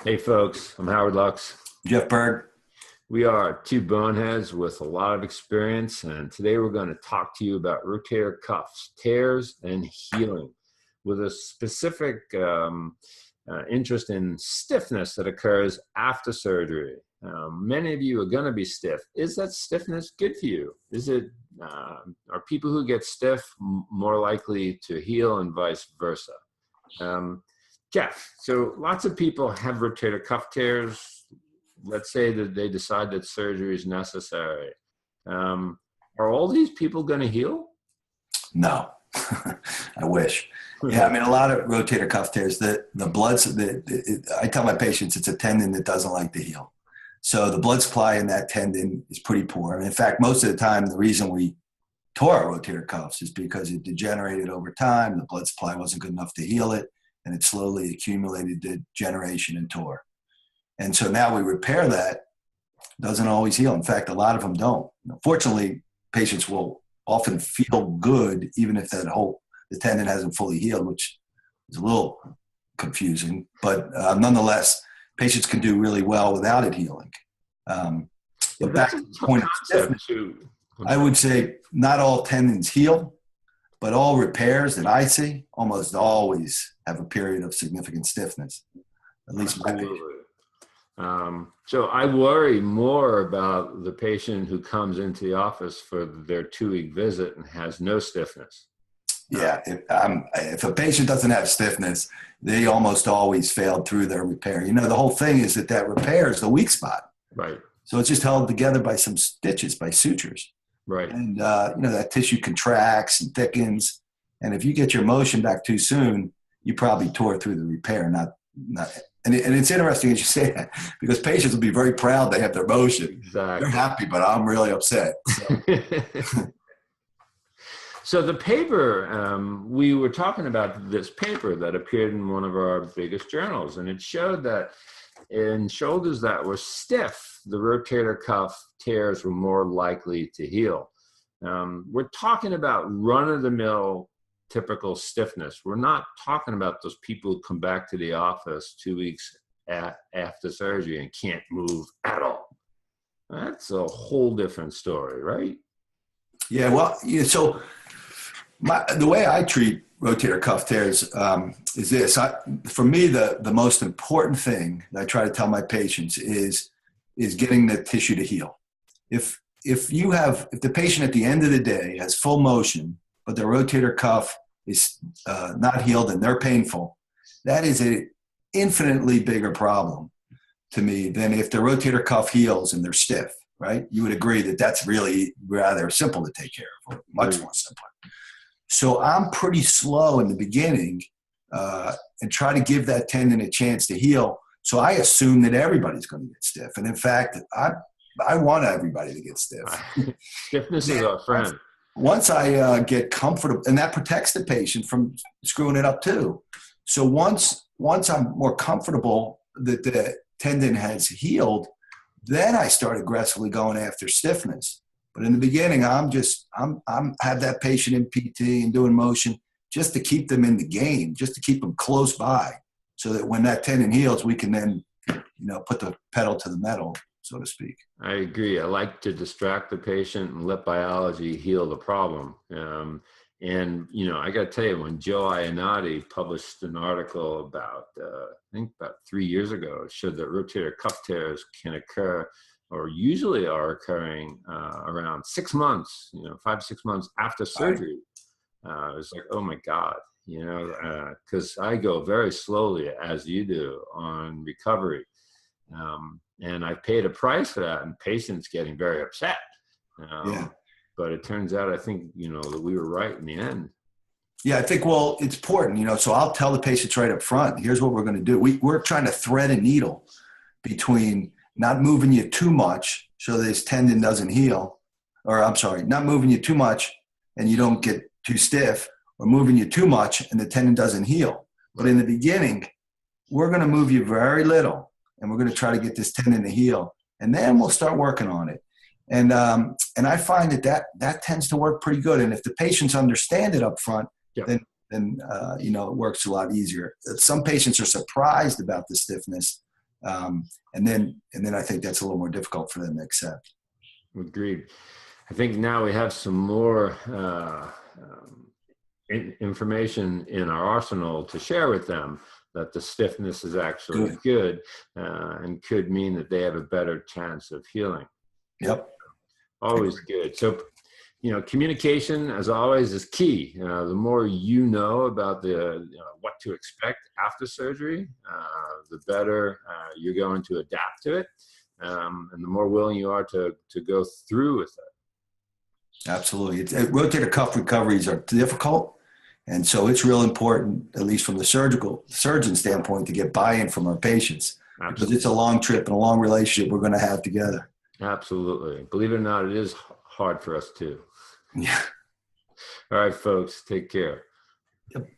Hey folks, I'm Howard Lux. Jeff Berg. We are two boneheads with a lot of experience, and today we're going to talk to you about rotator cuffs, tears, and healing, with a specific interest in stiffness that occurs after surgery. Many of you are going to be stiff. Is that stiffness good for you? Are people who get stiff more likely to heal and vice versa? Jeff, so lots of people have rotator cuff tears. Let's say that they decide that surgery is necessary. Are all these people going to heal? No, I wish. Yeah, I mean, a lot of rotator cuff tears, the blood's, I tell my patients it's a tendon that doesn't like to heal. So the blood supply in that tendon is pretty poor. And in fact, most of the time, the reason we tore our rotator cuffs is because it degenerated over time. The blood supply wasn't good enough to heal it, and it slowly accumulated degeneration and tore. And so now we repair that. Doesn't always heal. In fact, a lot of them don't. Fortunately, patients will often feel good even if the tendon hasn't fully healed, which is a little confusing. But nonetheless, patients can do really well without it healing. But back to the point of stiffness, I would say not all tendons heal, but all repairs that I see almost always have a period of significant stiffness, at least my patient. So I worry more about the patient who comes into the office for their 2-week visit and has no stiffness. Yeah, if a patient doesn't have stiffness, they almost always failed through their repair. You know, the whole thing is that repair is the weak spot. Right. So it's just held together by some stitches, by sutures. Right. And, that tissue contracts and thickens. And if you get your motion back too soon, you probably tore through the repair, and it's interesting as you say that, because patients will be very proud they have their motion. Exactly. They're happy, but I'm really upset. So the paper, we were talking about this paper that appeared in one of our biggest journals, and it showed that in shoulders that were stiff, the rotator cuff tears were more likely to heal. We're talking about run-of-the-mill typical stiffness. We're not talking about those people who come back to the office 2 weeks after surgery and can't move at all. That's a whole different story, right? Yeah, well, so the way I treat rotator cuff tears is this. For me, the most important thing that I try to tell my patients is getting the tissue to heal. If the patient at the end of the day has full motion, but their rotator cuff is not healed and they're painful, that is an infinitely bigger problem to me than if the rotator cuff heals and they're stiff, right? You would agree that that's really rather simple to take care of, or much more simple. So I'm pretty slow in the beginning and try to give that tendon a chance to heal. So I assume that everybody's going to get stiff. And in fact, I want everybody to get stiff. Stiffness is our friend. Once I get comfortable, and that protects the patient from screwing it up too. So once I'm more comfortable that the tendon has healed, then I start aggressively going after stiffness. But in the beginning, I'm have that patient in PT and doing motion just to keep them in the game, just to keep them close by, so that when that tendon heals, we can then, put the pedal to the metal, so to speak. I agree. I like to distract the patient and let biology heal the problem. I got to tell you, when Joe Ionati published an article about 3 years ago, it showed that rotator cuff tears can occur, or usually are occurring around 6 months, 5 to 6 months after surgery. It was like, oh my God, because I go very slowly, as you do, on recovery. And I paid a price for that, and patients getting very upset. But it turns out, I think, that we were right in the end. Yeah, I think, it's important, so I'll tell the patients right up front, here's what we're going to do. We're trying to thread a needle between not moving you too much so this tendon doesn't heal, or I'm sorry, not moving you too much and you don't get too stiff, or moving you too much and the tendon doesn't heal. But in the beginning, we're going to move you very little, and we're going to try to get this tendon to heal, and then we'll start working on it. And I find that tends to work pretty good. And if the patients understand it up front, then it works a lot easier. Some patients are surprised about the stiffness, And then I think that's a little more difficult for them to accept. Agreed. I think now we have some more information in our arsenal to share with them, that the stiffness is actually good and could mean that they have a better chance of healing. Yep. Always good. So, communication, as always, is key. The more you know about what to expect after surgery, the better you're going to adapt to it, and the more willing you are to go through with it. Absolutely. Rotator cuff recoveries are difficult. And so it's real important, at least from the surgeon standpoint, to get buy-in from our patients. Absolutely. Because it's a long trip and a long relationship we're going to have together. Absolutely. Believe it or not, it is hard for us too. Yeah. All right, folks, take care. Yep.